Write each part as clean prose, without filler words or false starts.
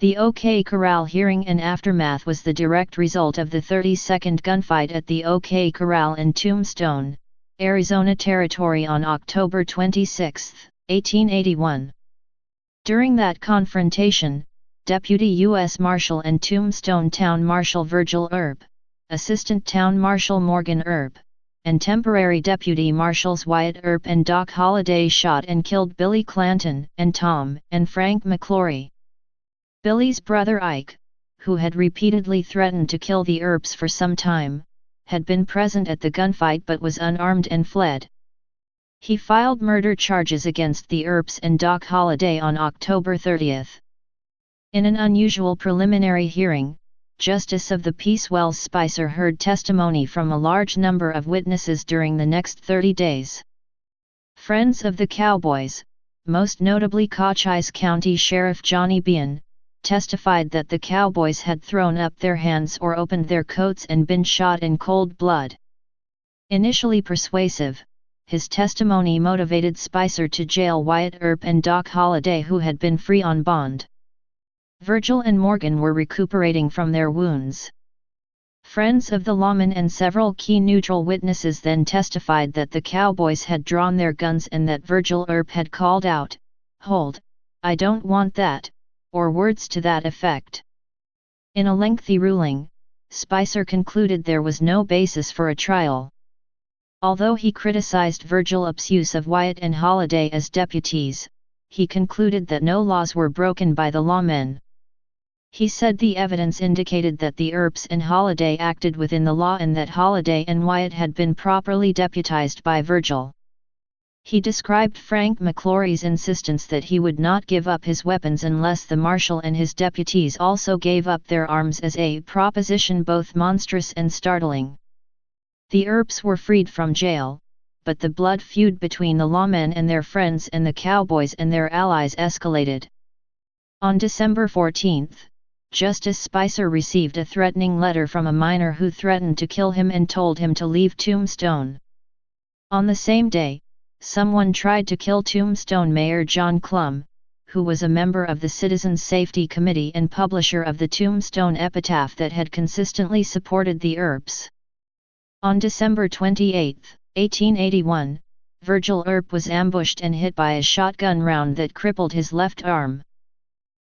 The OK Corral hearing and aftermath was the direct result of the 32nd gunfight at the OK Corral in Tombstone, Arizona Territory on October 26, 1881. During that confrontation, Deputy U.S. Marshal and Tombstone Town Marshal Virgil Earp, Assistant Town Marshal Morgan Earp, and temporary Deputy Marshals Wyatt, Earp and Doc Holliday shot and killed Billy Clanton and Tom and Frank McLaury. Billy's brother Ike, who had repeatedly threatened to kill the Earps for some time, had been present at the gunfight but was unarmed and fled. He filed murder charges against the Earps and Doc Holliday on October 30. In an unusual preliminary hearing, Justice of the Peace Wells Spicer heard testimony from a large number of witnesses during the next 30 days. Friends of the Cowboys, most notably Cochise County Sheriff Johnny Bean, testified that the Cowboys had thrown up their hands or opened their coats and been shot in cold blood. Initially persuasive, his testimony motivated Spicer to jail Wyatt, Earp and Doc Holliday, who had been free on bond. Virgil and Morgan were recuperating from their wounds. Friends of the lawmen and several key neutral witnesses then testified that the Cowboys had drawn their guns and that Virgil Earp had called out, "Hold, I don't want that," or words to that effect. In a lengthy ruling, Spicer concluded there was no basis for a trial. Although he criticized Virgil Earp's use of Wyatt and Holliday as deputies, he concluded that no laws were broken by the lawmen. He said the evidence indicated that the Earps and Holliday acted within the law and that Holliday and Wyatt had been properly deputized by Virgil. He described Frank McLaury's insistence that he would not give up his weapons unless the marshal and his deputies also gave up their arms as a proposition both monstrous and startling. The Earps were freed from jail, but the blood feud between the lawmen and their friends and the Cowboys and their allies escalated. On December 14, Justice Spicer received a threatening letter from a miner who threatened to kill him and told him to leave Tombstone. On the same day, someone tried to kill Tombstone Mayor John Clum, who was a member of the Citizens Safety Committee and publisher of the Tombstone epitaph that had consistently supported the Earps. On December 28, 1881, Virgil Earp was ambushed and hit by a shotgun round that crippled his left arm.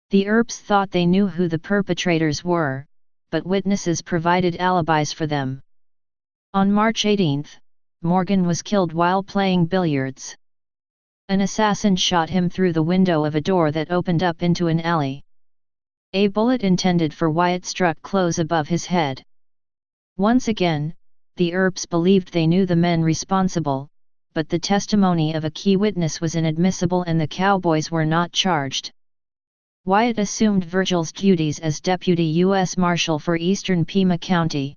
The Earps thought they knew who the perpetrators were, but witnesses provided alibis for them. On March 18, Morgan was killed while playing billiards. An assassin shot him through the window of a door that opened up into an alley. A bullet intended for Wyatt struck close above his head. Once again, the Earps believed they knew the men responsible, but the testimony of a key witness was inadmissible and the Cowboys were not charged. Wyatt assumed Virgil's duties as Deputy U.S. Marshal for Eastern Pima County.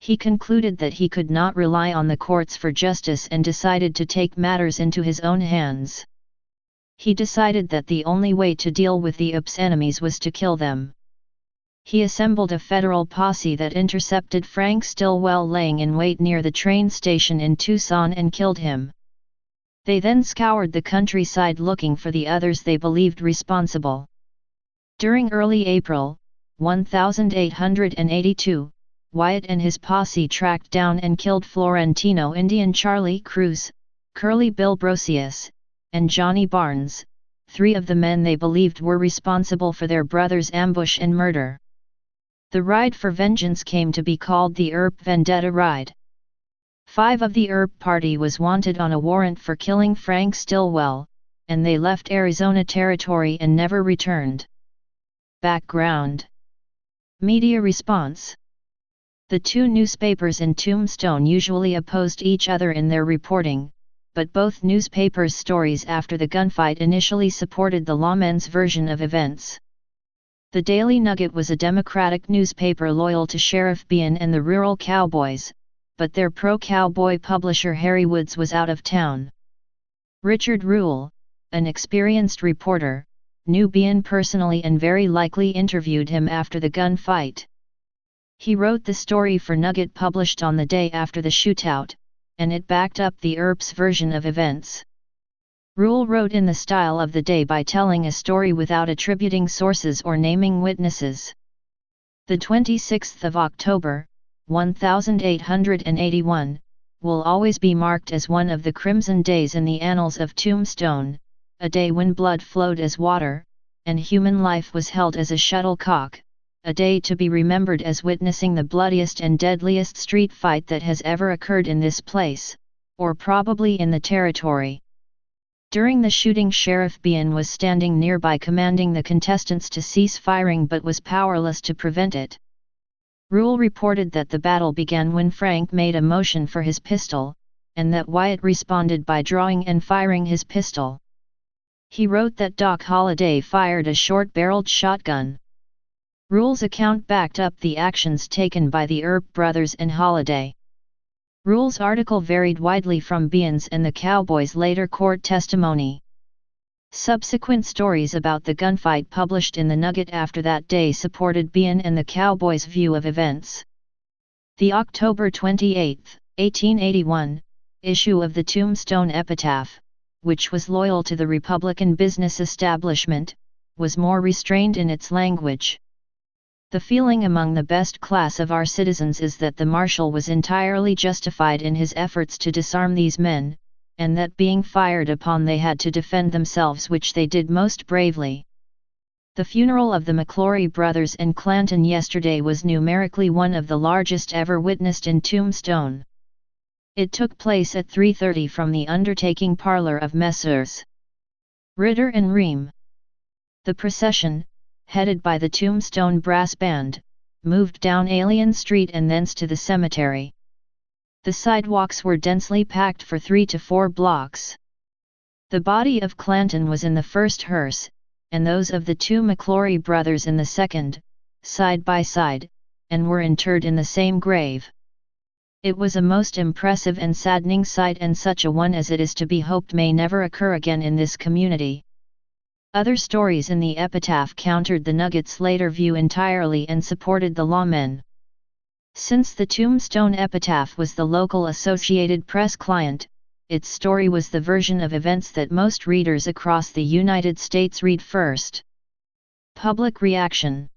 He concluded that he could not rely on the courts for justice and decided to take matters into his own hands. He decided that the only way to deal with the Earps' enemies was to kill them. He assembled a federal posse that intercepted Frank Stillwell laying in wait near the train station in Tucson and killed him. They then scoured the countryside looking for the others they believed responsible. During early April, 1882, Wyatt and his posse tracked down and killed Florentino Indian Charlie Cruz, Curly Bill Brocius, and Johnny Barnes, three of the men they believed were responsible for their brother's ambush and murder. The ride for vengeance came to be called the Earp Vendetta Ride. 5 of the Earp party was wanted on a warrant for killing Frank Stillwell, and they left Arizona Territory and never returned. Background. Media response. The two newspapers in Tombstone usually opposed each other in their reporting, but both newspapers' stories after the gunfight initially supported the lawmen's version of events. The Daily Nugget was a Democratic newspaper loyal to Sheriff Bean and the rural Cowboys, but their pro-cowboy publisher Harry Woods was out of town. Richard Rule, an experienced reporter, knew Bean personally and very likely interviewed him after the gunfight. He wrote the story for Nugget published on the day after the shootout, and it backed up the Earps' version of events. Rule wrote in the style of the day by telling a story without attributing sources or naming witnesses. The 26th of October, 1881, will always be marked as one of the crimson days in the annals of Tombstone, a day when blood flowed as water, and human life was held as a shuttlecock, a day to be remembered as witnessing the bloodiest and deadliest street fight that has ever occurred in this place, or probably in the territory. During the shooting, Sheriff Bean was standing nearby commanding the contestants to cease firing but was powerless to prevent it. Rule reported that the battle began when Frank made a motion for his pistol, and that Wyatt responded by drawing and firing his pistol. He wrote that Doc Holliday fired a short-barreled shotgun. Rule's account backed up the actions taken by the Earp brothers and Holliday. Rule's article varied widely from Bean's and the Cowboys' later court testimony. Subsequent stories about the gunfight published in the Nugget after that day supported Bean and the Cowboys' view of events. The October 28, 1881, issue of the Tombstone Epitaph, which was loyal to the Republican business establishment, was more restrained in its language. The feeling among the best class of our citizens is that the Marshal was entirely justified in his efforts to disarm these men, and that being fired upon they had to defend themselves, which they did most bravely. The funeral of the McLaury brothers and Clanton yesterday was numerically one of the largest ever witnessed in Tombstone. It took place at 3:30 from the undertaking parlor of Messrs. Ritter and Ream. The procession, headed by the Tombstone Brass Band, moved down Alien Street and thence to the cemetery. The sidewalks were densely packed for 3 to 4 blocks. The body of Clanton was in the first hearse, and those of the two McLaury brothers in the second, side by side, and were interred in the same grave. It was a most impressive and saddening sight, and such a one as it is to be hoped may never occur again in this community. Other stories in the epitaph countered the Nugget's later view entirely and supported the lawmen. Since the Tombstone epitaph was the local Associated Press client, its story was the version of events that most readers across the United States read first. Public reaction.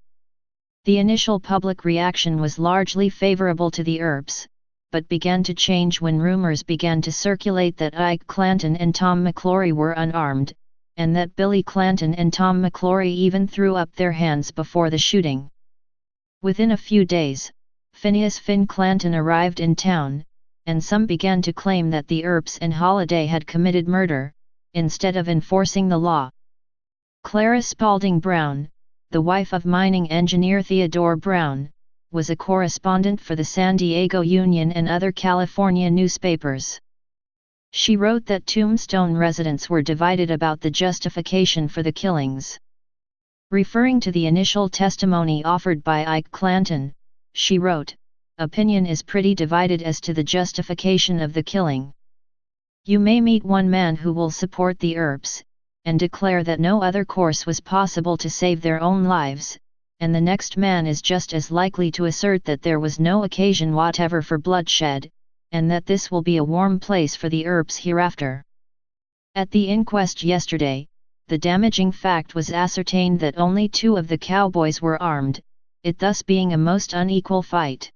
The initial public reaction was largely favorable to the Earps, but began to change when rumors began to circulate that Ike Clanton and Tom McLaury were unarmed, and that Billy Clanton and Tom McLaury even threw up their hands before the shooting. Within a few days, Phineas Finn Clanton arrived in town, and some began to claim that the Earps and Holliday had committed murder, instead of enforcing the law. Clara Spaulding Brown, the wife of mining engineer Theodore Brown, was a correspondent for the San Diego Union and other California newspapers. She wrote that Tombstone residents were divided about the justification for the killings. Referring to the initial testimony offered by Ike Clanton, she wrote, "Opinion is pretty divided as to the justification of the killing. You may meet one man who will support the Earps, and declare that no other course was possible to save their own lives, and the next man is just as likely to assert that there was no occasion whatever for bloodshed, and that this will be a warm place for the Earps hereafter." At the inquest yesterday, the damaging fact was ascertained that only 2 of the cowboys were armed, it thus being a most unequal fight.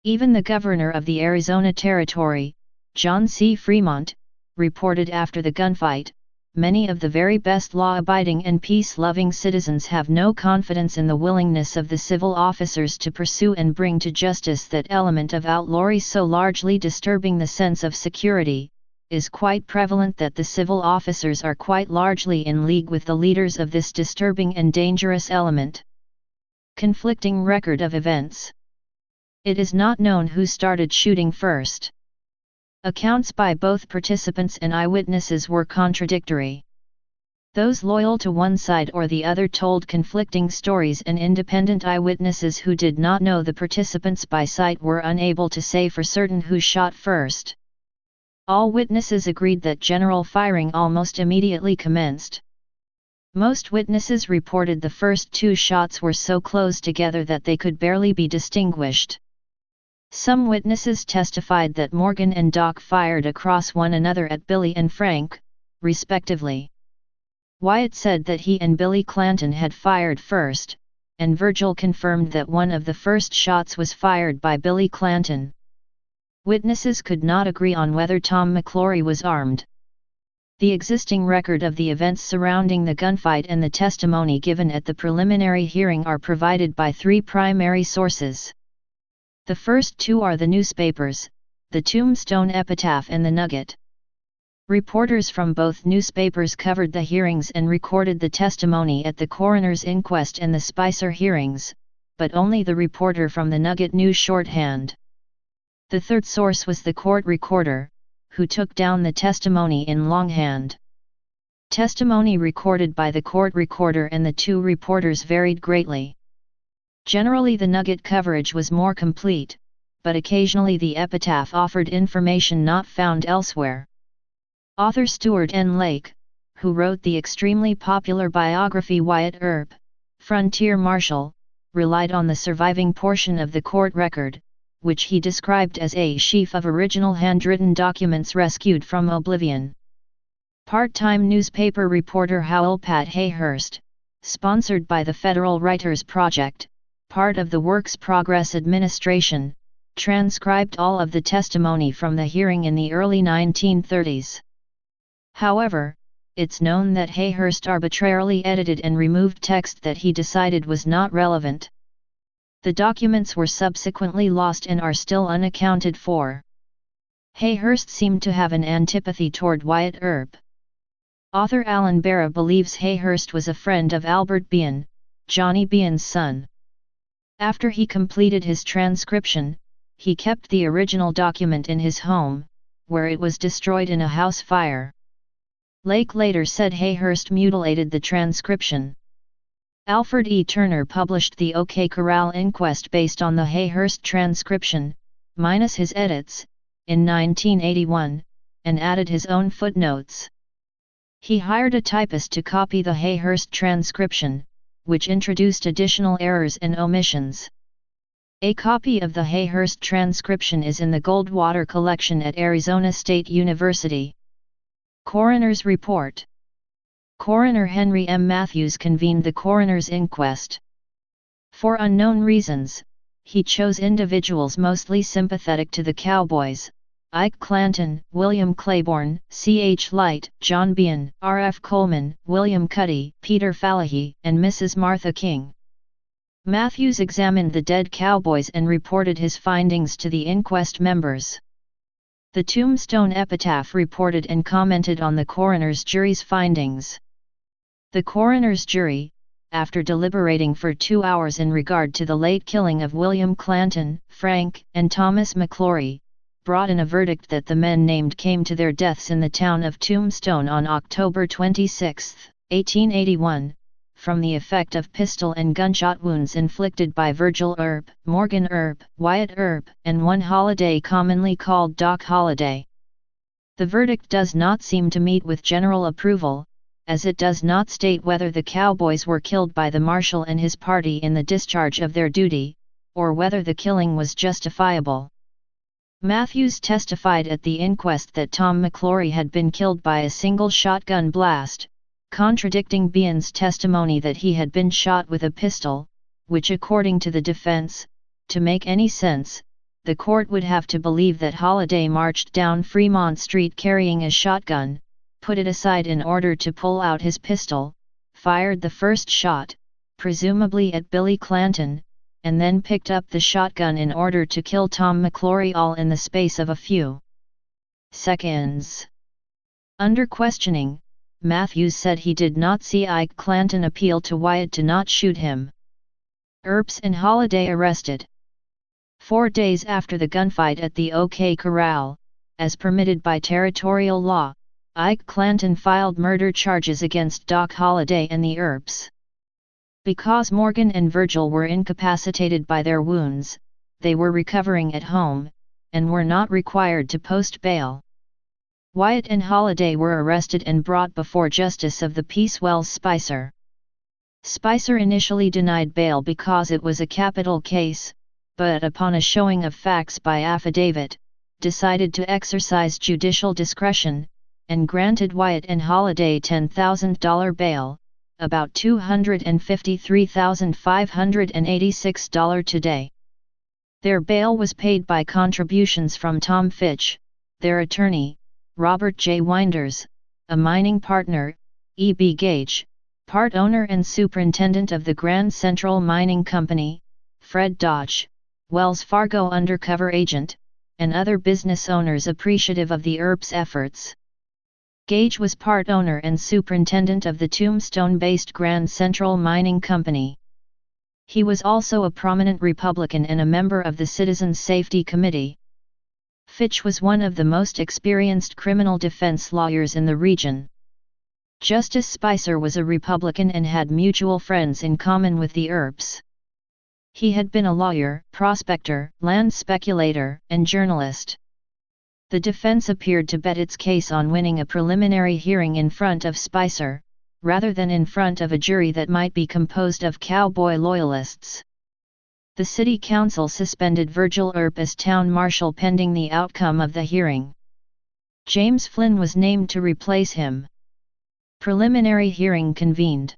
Even the governor of the Arizona Territory, John C. Fremont, reported after the gunfight, "Many of the very best law-abiding and peace-loving citizens have no confidence in the willingness of the civil officers to pursue and bring to justice that element of outlawry so largely disturbing the sense of security. Is quite prevalent that the civil officers are quite largely in league with the leaders of this disturbing and dangerous element." Conflicting record of events. It is not known who started shooting first. Accounts by both participants and eyewitnesses were contradictory. Those loyal to one side or the other told conflicting stories, and independent eyewitnesses who did not know the participants by sight were unable to say for certain who shot first. All witnesses agreed that general firing almost immediately commenced. Most witnesses reported the first 2 shots were so close together that they could barely be distinguished. Some witnesses testified that Morgan and Doc fired across one another at Billy and Frank, respectively. Wyatt said that he and Billy Clanton had fired first, and Virgil confirmed that one of the first shots was fired by Billy Clanton. Witnesses could not agree on whether Tom McLaury was armed. The existing record of the events surrounding the gunfight and the testimony given at the preliminary hearing are provided by three primary sources. The first two are the newspapers, the Tombstone Epitaph and the Nugget. Reporters from both newspapers covered the hearings and recorded the testimony at the coroner's inquest and the Spicer hearings, but only the reporter from the Nugget knew shorthand. The third source was the court recorder, who took down the testimony in longhand. Testimony recorded by the court recorder and the two reporters varied greatly. Generally the Nugget coverage was more complete, but occasionally the Epitaph offered information not found elsewhere. Author Stuart N. Lake, who wrote the extremely popular biography Wyatt Earp, Frontier Marshal, relied on the surviving portion of the court record, which he described as a sheaf of original handwritten documents rescued from oblivion. Part-time newspaper reporter Howell Pat Hayhurst, sponsored by the Federal Writers Project, part of the Works Progress Administration, transcribed all of the testimony from the hearing in the early 1930s. However, it's known that Hayhurst arbitrarily edited and removed text that he decided was not relevant. The documents were subsequently lost and are still unaccounted for. Hayhurst seemed to have an antipathy toward Wyatt Earp. Author Alan Barra believes Hayhurst was a friend of Albert Behan, Johnny Behan's son. After he completed his transcription, he kept the original document in his home, where it was destroyed in a house fire. Lake later said Hayhurst mutilated the transcription. Alfred E. Turner published the K Corral inquest based on the Hayhurst transcription, minus his edits, in 1981, and added his own footnotes. He hired a typist to copy the Hayhurst transcription, which introduced additional errors and omissions. A copy of the Hayhurst transcription is in the Goldwater collection at Arizona State University. Coroner's Report. Coroner Henry M. Matthews convened the coroner's inquest. For unknown reasons, he chose individuals mostly sympathetic to the Cowboys: Ike Clanton, William Claiborne, C. H. Light, John Behan, R. F. Coleman, William Cuddy, Peter Fallahy, and Mrs. Martha King. Matthews examined the dead cowboys and reported his findings to the inquest members. The Tombstone Epitaph reported and commented on the coroner's jury's findings. The coroner's jury, after deliberating for 2 hours in regard to the late killing of William Clanton, Frank, and Thomas McLaury, brought in a verdict that the men named came to their deaths in the town of Tombstone on October 26, 1881, from the effect of pistol and gunshot wounds inflicted by Virgil Earp, Morgan Earp, Wyatt Earp, and one Holliday commonly called Doc Holliday. The verdict does not seem to meet with general approval, as it does not state whether the cowboys were killed by the marshal and his party in the discharge of their duty, or whether the killing was justifiable. Matthews testified at the inquest that Tom McLaury had been killed by a single shotgun blast, contradicting Behan's testimony that he had been shot with a pistol, which according to the defense, to make any sense, the court would have to believe that Holliday marched down Fremont Street carrying a shotgun, put it aside in order to pull out his pistol, fired the first shot, presumably at Billy Clanton, and then picked up the shotgun in order to kill Tom McLaury all in the space of a few seconds. Under questioning, Matthews said he did not see Ike Clanton appeal to Wyatt to not shoot him. Earps and Holliday arrested. 4 days after the gunfight at the K Corral, as permitted by territorial law, Ike Clanton filed murder charges against Doc Holliday and the Earps. Because Morgan and Virgil were incapacitated by their wounds, they were recovering at home, and were not required to post bail. Wyatt and Holliday were arrested and brought before Justice of the Peace Wells Spicer. Spicer initially denied bail because it was a capital case, but upon a showing of facts by affidavit, decided to exercise judicial discretion, and granted Wyatt and Holliday $10,000 bail, about $253,586 today. Their bail was paid by contributions from Tom Fitch, their attorney, Robert J. Winders, a mining partner, E.B. Gage, part owner and superintendent of the Grand Central Mining Company, Fred Dodge, Wells Fargo undercover agent, and other business owners appreciative of the Earps' efforts. Gage was part owner and superintendent of the Tombstone-based Grand Central Mining Company. He was also a prominent Republican and a member of the Citizens Safety Committee. Fitch was one of the most experienced criminal defense lawyers in the region. Justice Spicer was a Republican and had mutual friends in common with the Earps. He had been a lawyer, prospector, land speculator, and journalist. The defense appeared to bet its case on winning a preliminary hearing in front of Spicer, rather than in front of a jury that might be composed of cowboy loyalists. The city council suspended Virgil Earp as town marshal pending the outcome of the hearing. James Flynn was named to replace him. Preliminary hearing convened.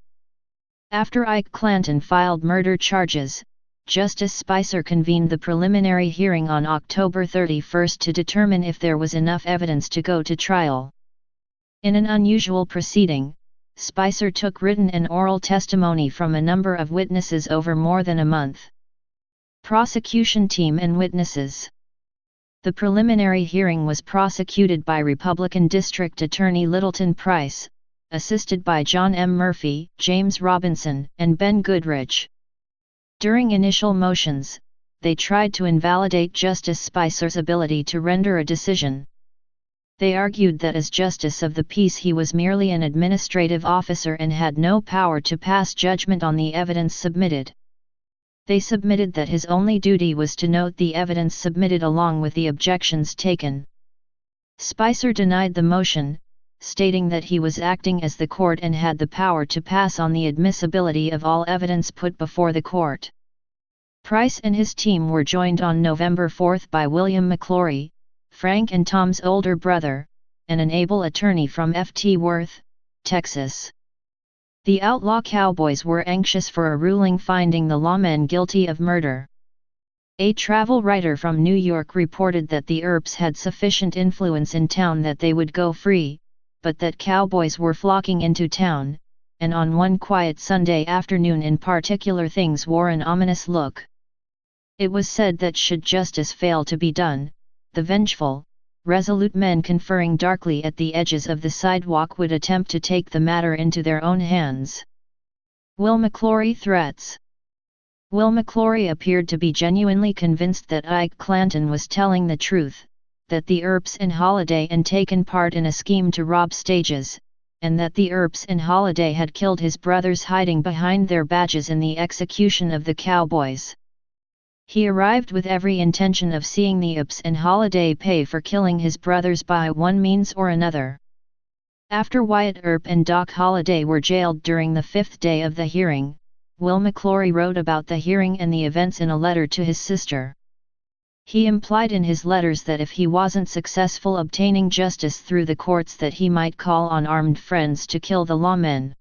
After Ike Clanton filed murder charges, Justice Spicer convened the preliminary hearing on October 31 to determine if there was enough evidence to go to trial. In an unusual proceeding, Spicer took written and oral testimony from a number of witnesses over more than a month. Prosecution team and witnesses. The preliminary hearing was prosecuted by Republican District Attorney Littleton Price, assisted by John M. Murphy, James Robinson, and Ben Goodrich. During initial motions, they tried to invalidate Justice Spicer's ability to render a decision. They argued that as justice of the peace he was merely an administrative officer and had no power to pass judgment on the evidence submitted. They submitted that his only duty was to note the evidence submitted along with the objections taken. Spicer denied the motion, stating that he was acting as the court and had the power to pass on the admissibility of all evidence put before the court. Price and his team were joined on November 4 by William McLaury, Frank and Tom's older brother, and an able attorney from F.T. Worth, Texas. The outlaw cowboys were anxious for a ruling finding the lawmen guilty of murder. A travel writer from New York reported that the Earps had sufficient influence in town that they would go free, but that cowboys were flocking into town, and on one quiet Sunday afternoon in particular things wore an ominous look. It was said that should justice fail to be done, the vengeful, resolute men conferring darkly at the edges of the sidewalk would attempt to take the matter into their own hands. Will McLaury threats. Will McLaury appeared to be genuinely convinced that Ike Clanton was telling the truth, that the Earps and Holliday had taken part in a scheme to rob stages, and that the Earps and Holliday had killed his brothers hiding behind their badges in the execution of the cowboys. He arrived with every intention of seeing the Earps and Holliday pay for killing his brothers by one means or another. After Wyatt Earp and Doc Holliday were jailed during the fifth day of the hearing, Will McLaury wrote about the hearing and the events in a letter to his sister. He implied in his letters that if he wasn't successful obtaining justice through the courts that he might call on armed friends to kill the lawmen.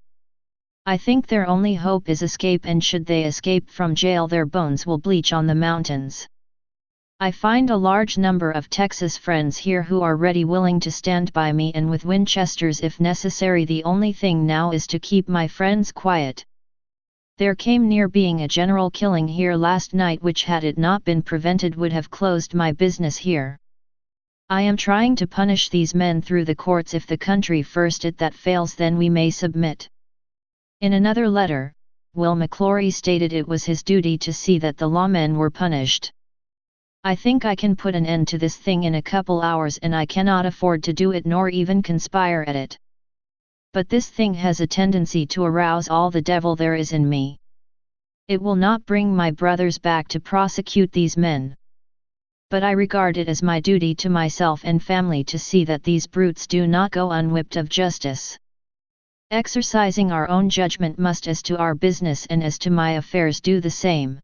I think their only hope is escape, and should they escape from jail their bones will bleach on the mountains. I find a large number of Texas friends here who are ready willing to stand by me and with Winchesters if necessary. The only thing now is to keep my friends quiet. There came near being a general killing here last night which had it not been prevented would have closed my business here. I am trying to punish these men through the courts. If the country first if that fails then we may submit. In another letter, Will McLaury stated it was his duty to see that the lawmen were punished. I think I can put an end to this thing in a couple hours and I cannot afford to do it nor even conspire at it. But this thing has a tendency to arouse all the devil there is in me. It will not bring my brothers back to prosecute these men. But I regard it as my duty to myself and family to see that these brutes do not go unwhipped of justice. Exercising our own judgment must as to our business and as to my affairs do the same.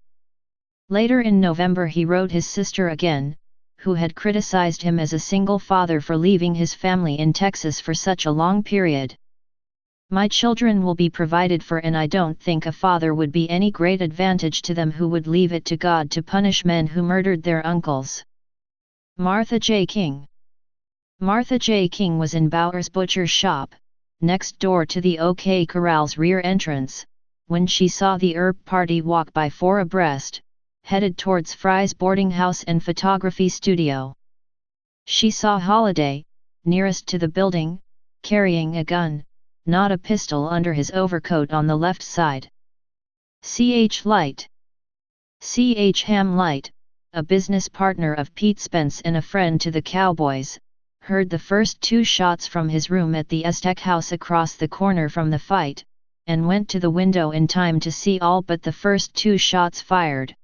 Later in November he wrote his sister again, who had criticized him as a single father for leaving his family in Texas for such a long period. "My children will be provided for, and I don't think a father would be any great advantage to them who would leave it to God to punish men who murdered their uncles." Martha J. King. Martha J. King was in Bauer's butcher shop, next door to the OK Corral's rear entrance, when she saw the Earp party walk by 4 abreast, headed towards Fry's boarding house and photography studio. She saw Holliday, nearest to the building, carrying a gun, not a pistol, under his overcoat on the left side. C.H. Light. C.H. Ham Light, a business partner of Pete Spence and a friend to the Cowboys, heard the first 2 shots from his room at the Aztec house across the corner from the fight, and went to the window in time to see all but the first 2 shots fired.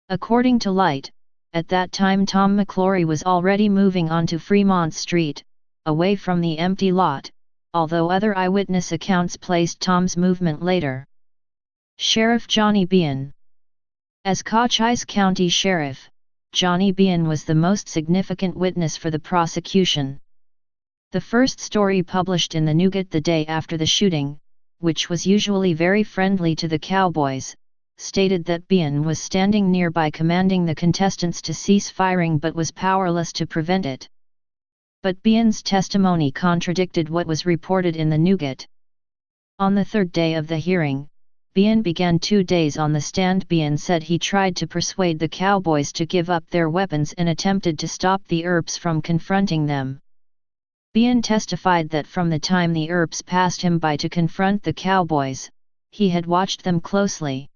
According to Light, at that time Tom McLaury was already moving onto Fremont Street, away from the empty lot, although other eyewitness accounts placed Tom's movement later. Sheriff Johnny Bean. As Cochise County Sheriff, Johnny Bean was the most significant witness for the prosecution. The first story published in the Nugget the day after the shooting, which was usually very friendly to the Cowboys, stated that Bean was standing nearby commanding the contestants to cease firing but was powerless to prevent it. But Bean's testimony contradicted what was reported in the Nugget. On the 3rd day of the hearing, Bean began 2 days on the stand. Bean said he tried to persuade the Cowboys to give up their weapons and attempted to stop the Earps from confronting them. Bean testified that from the time the Earps passed him by to confront the Cowboys, he had watched them closely.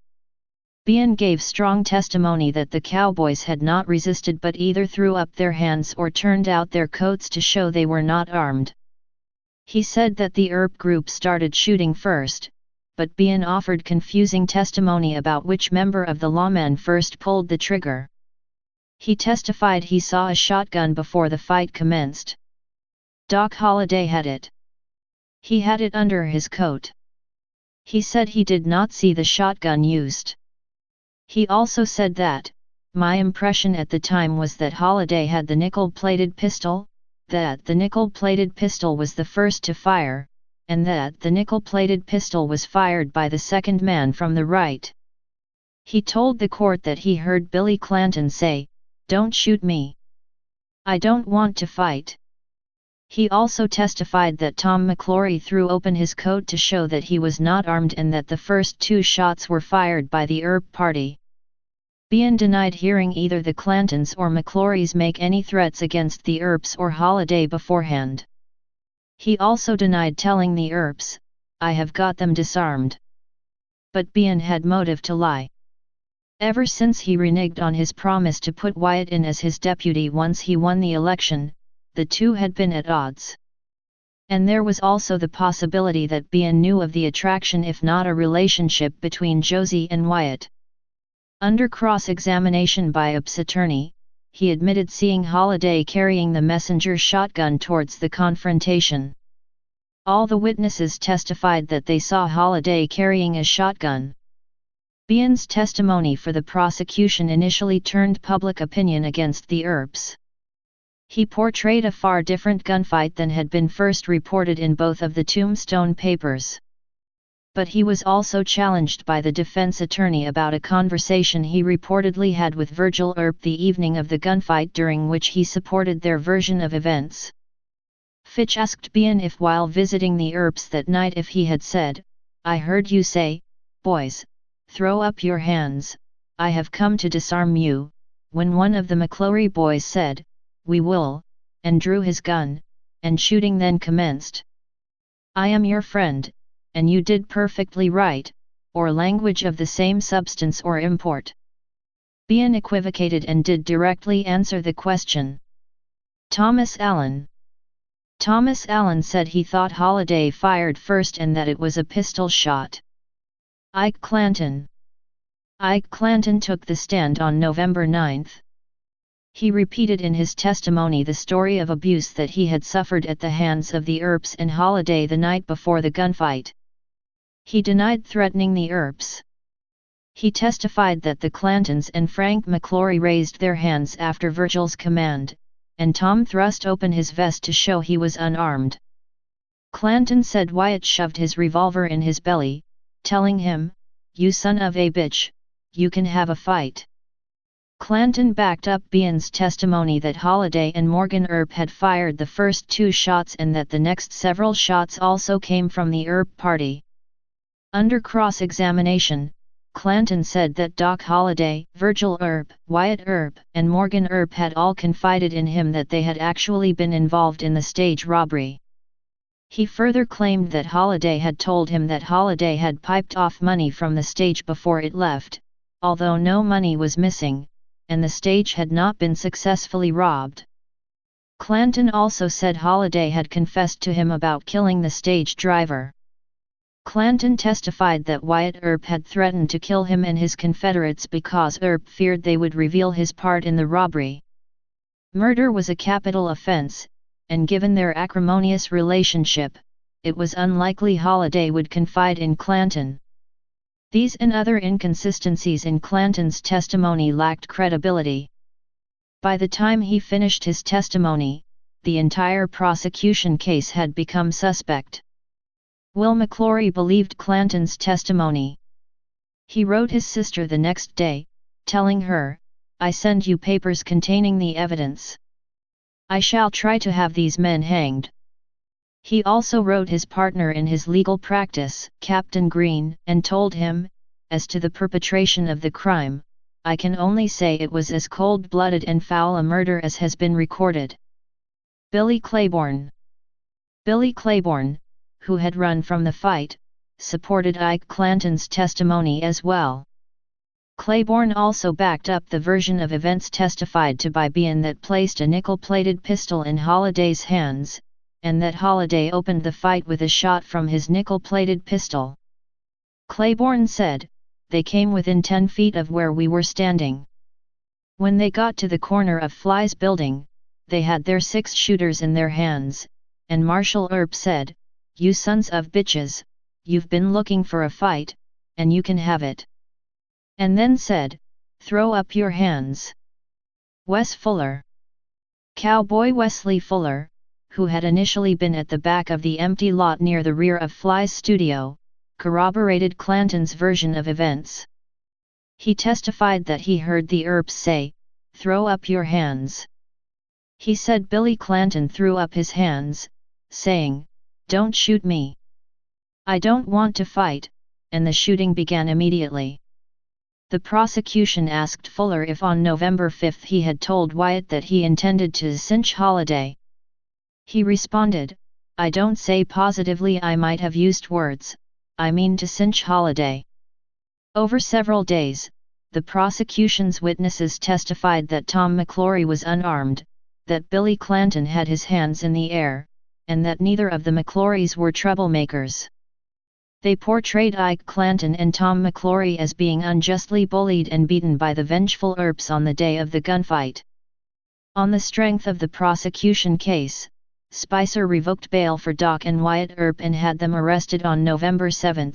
Bean gave strong testimony that the Cowboys had not resisted but either threw up their hands or turned out their coats to show they were not armed. He said that the Earp group started shooting first, but Bean offered confusing testimony about which member of the lawmen first pulled the trigger. He testified he saw a shotgun before the fight commenced. Doc Holliday had it. He had it under his coat. He said he did not see the shotgun used. He also said that, "My impression at the time was that Holliday had the nickel-plated pistol, that the nickel-plated pistol was the first to fire, and that the nickel-plated pistol was fired by the second man from the right." He told the court that he heard Billy Clanton say, "Don't shoot me. I don't want to fight." He also testified that Tom McLaury threw open his coat to show that he was not armed and that the first 2 shots were fired by the Earp party. Bean denied hearing either the Clantons or McLaurys make any threats against the Earps or Holliday beforehand. He also denied telling the Earps, "I have got them disarmed." But Bean had motive to lie. Ever since he reneged on his promise to put Wyatt in as his deputy once he won the election, the two had been at odds. And there was also the possibility that Bean knew of the attraction if not a relationship between Josie and Wyatt. Under cross-examination by Earp's attorney, he admitted seeing Holliday carrying the messenger shotgun towards the confrontation. All the witnesses testified that they saw Holliday carrying a shotgun. Bean's testimony for the prosecution initially turned public opinion against the Earps. He portrayed a far different gunfight than had been first reported in both of the Tombstone papers. But he was also challenged by the defense attorney about a conversation he reportedly had with Virgil Earp the evening of the gunfight, during which he supported their version of events. Fitch asked Bean if while visiting the Earps that night if he had said, "I heard you say, 'Boys, throw up your hands, I have come to disarm you,' when one of the McLaury boys said, 'We will,' and drew his gun, and shooting then commenced. 'I am your friend, and you did perfectly right,' or language of the same substance or import." Bean equivocated and did directly answer the question. Thomas Allen. Thomas Allen said he thought Holliday fired first and that it was a pistol shot. Ike Clanton. Ike Clanton took the stand on November 9. He repeated in his testimony the story of abuse that he had suffered at the hands of the Earps and Holliday the night before the gunfight. He denied threatening the Earps. He testified that the Clantons and Frank McLaury raised their hands after Virgil's command, and Tom thrust open his vest to show he was unarmed. Clanton said Wyatt shoved his revolver in his belly, telling him, "You son of a bitch, you can have a fight." Clanton backed up Behan's testimony that Holliday and Morgan Earp had fired the first 2 shots and that the next several shots also came from the Earp party. Under cross-examination, Clanton said that Doc Holliday, Virgil Earp, Wyatt Earp, and Morgan Earp had all confided in him that they had actually been involved in the stage robbery. He further claimed that Holliday had told him that Holliday had piped off money from the stage before it left, although no money was missing, and the stage had not been successfully robbed. Clanton also said Holliday had confessed to him about killing the stage driver. Clanton testified that Wyatt Earp had threatened to kill him and his Confederates because Earp feared they would reveal his part in the robbery. Murder was a capital offense, and given their acrimonious relationship, it was unlikely Holliday would confide in Clanton. These and other inconsistencies in Clanton's testimony lacked credibility. By the time he finished his testimony, the entire prosecution case had become suspect. Will McLaury believed Clanton's testimony. He wrote his sister the next day, telling her, "I send you papers containing the evidence. I shall try to have these men hanged." He also wrote his partner in his legal practice, Captain Green, and told him, "As to the perpetration of the crime, I can only say it was as cold-blooded and foul a murder as has been recorded." Billy Claiborne. Billy Claiborne, who had run from the fight, supported Ike Clanton's testimony as well. Claiborne also backed up the version of events testified to by Behan that placed a nickel-plated pistol in Holliday's hands, and that Holliday opened the fight with a shot from his nickel-plated pistol. Claiborne said, "They came within 10 feet of where we were standing. When they got to the corner of Fly's building, they had their 6-shooters in their hands, and Marshal Earp said, 'You sons of bitches, you've been looking for a fight, and you can have it.' And then said, 'Throw up your hands.'" Wes Fuller. Cowboy Wesley Fuller, who had initially been at the back of the empty lot near the rear of Fly's studio, corroborated Clanton's version of events. He testified that he heard the Earps say, "Throw up your hands." He said Billy Clanton threw up his hands, saying, "Don't shoot me. I don't want to fight," and the shooting began immediately. The prosecution asked Fuller if on November 5 he had told Wyatt that he intended to cinch Holliday. He responded, "I don't say positively, I might have used words, I mean to cinch Holliday." Over several days, the prosecution's witnesses testified that Tom McLaury was unarmed, that Billy Clanton had his hands in the air, and that neither of the McLaurys were troublemakers. They portrayed Ike Clanton and Tom McLaury as being unjustly bullied and beaten by the vengeful Earps on the day of the gunfight. On the strength of the prosecution case, Spicer revoked bail for Doc and Wyatt Earp and had them arrested on November 7,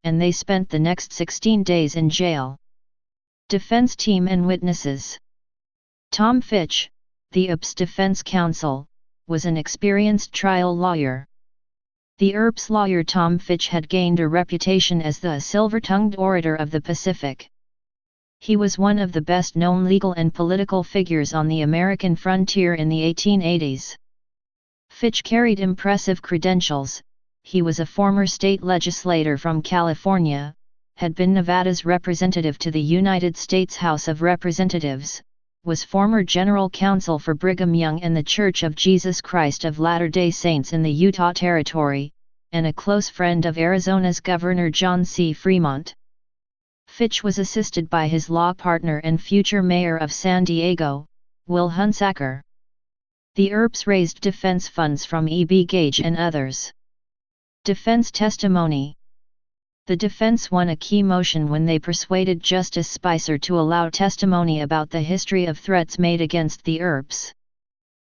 and they spent the next 16 days in jail. Defense team and witnesses. Tom Fitch, the Earps defense counsel, was an experienced trial lawyer. The Earps lawyer Tom Fitch had gained a reputation as the silver-tongued orator of the Pacific. He was one of the best-known legal and political figures on the American frontier in the 1880s. Fitch carried impressive credentials. He was a former state legislator from California, had been Nevada's representative to the United States House of Representatives, was former general counsel for Brigham Young and the Church of Jesus Christ of Latter-day Saints in the Utah Territory, and a close friend of Arizona's Governor John C. Fremont. Fitch was assisted by his law partner and future mayor of San Diego, Will Hunsaker. The Earps raised defense funds from E.B. Gage and others. Defense testimony. The defense won a key motion when they persuaded Justice Spicer to allow testimony about the history of threats made against the Earps.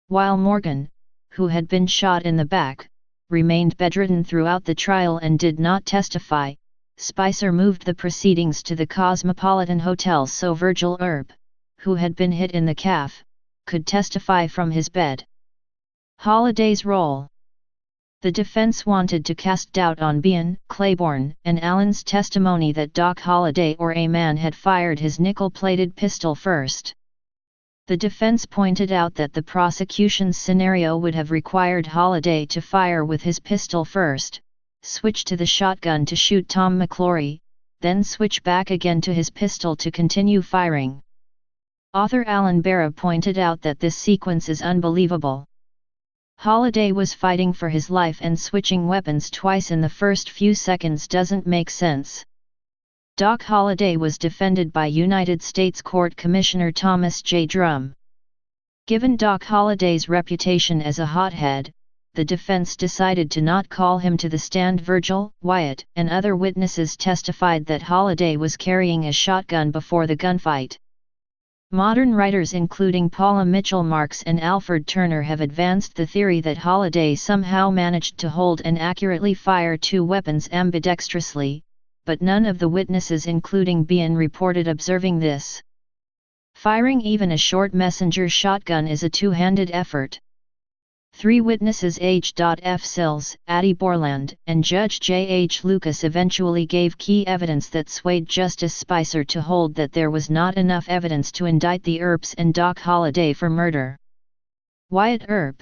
While Morgan, who had been shot in the back, remained bedridden throughout the trial and did not testify, Spicer moved the proceedings to the Cosmopolitan Hotel so Virgil Earp, who had been hit in the calf, could testify from his bed. Holliday's role. The defense wanted to cast doubt on Bean, Claiborne, and Allen's testimony that Doc Holliday or a man had fired his nickel-plated pistol first. The defense pointed out that the prosecution's scenario would have required Holliday to fire with his pistol first, switch to the shotgun to shoot Tom McLaury, then switch back again to his pistol to continue firing. Author Alan Barra pointed out that this sequence is unbelievable. Holliday was fighting for his life and switching weapons twice in the first few seconds doesn't make sense. Doc Holliday was defended by United States Court Commissioner Thomas J. Drum. Given Doc Holliday's reputation as a hothead, the defense decided to not call him to the stand. Virgil, Wyatt, and other witnesses testified that Holliday was carrying a shotgun before the gunfight. Modern writers including Paula Mitchell Marks and Alfred Turner have advanced the theory that Holliday somehow managed to hold and accurately fire two weapons ambidextrously, but none of the witnesses including Bean reported observing this. Firing even a short messenger shotgun is a two-handed effort. Three witnesses H.F. Sills, Addie Borland, and Judge J.H. Lucas eventually gave key evidence that swayed Justice Spicer to hold that there was not enough evidence to indict the Earps and Doc Holliday for murder. Wyatt Earp.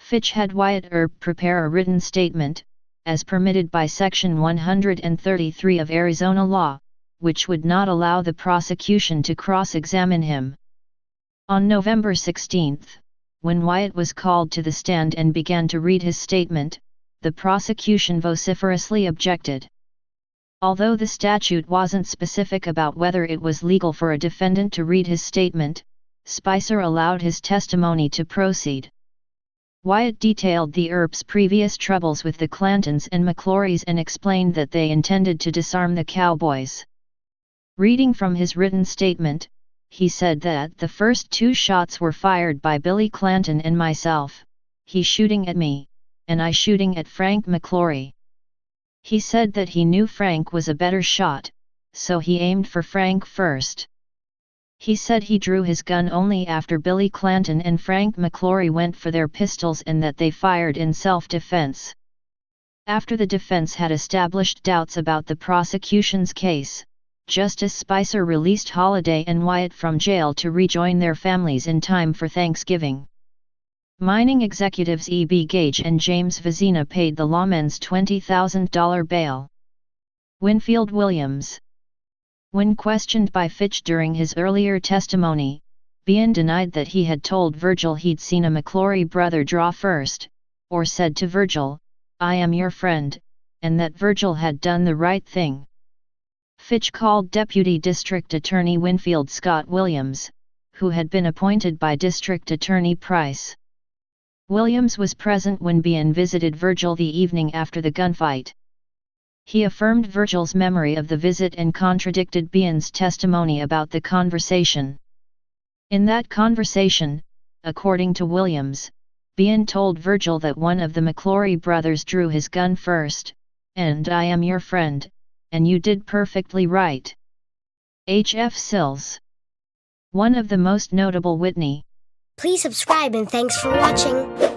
Fitch had Wyatt Earp prepare a written statement, as permitted by Section 133 of Arizona law, which would not allow the prosecution to cross-examine him. On November 16, when Wyatt was called to the stand and began to read his statement, the prosecution vociferously objected. Although the statute wasn't specific about whether it was legal for a defendant to read his statement, Spicer allowed his testimony to proceed. Wyatt detailed the Earps' previous troubles with the Clantons and McLaurys and explained that they intended to disarm the cowboys. Reading from his written statement, he said that the first two shots were fired by Billy Clanton and myself, he shooting at me, and I shooting at Frank McLaury. He said that he knew Frank was a better shot, so he aimed for Frank first. He said he drew his gun only after Billy Clanton and Frank McLaury went for their pistols and that they fired in self-defense. After the defense had established doubts about the prosecution's case, Justice Spicer released Holliday and Wyatt from jail to rejoin their families in time for Thanksgiving. Mining executives E.B. Gage and James Vizina paid the lawmen's $20,000 bail. Winfield Williams. When questioned by Fitch during his earlier testimony, Bean denied that he had told Virgil he'd seen a McLaury brother draw first, or said to Virgil, "I am your friend," and that Virgil had done the right thing. Fitch called Deputy District Attorney Winfield Scott Williams, who had been appointed by District Attorney Price. Williams was present when Bean visited Virgil the evening after the gunfight. He affirmed Virgil's memory of the visit and contradicted Bean's testimony about the conversation. In that conversation, according to Williams, Bean told Virgil that one of the McLaury brothers drew his gun first, and "I am your friend, and you did perfectly right." H.F. Sills. One of the most notable Whitney. Please subscribe and thanks for watching.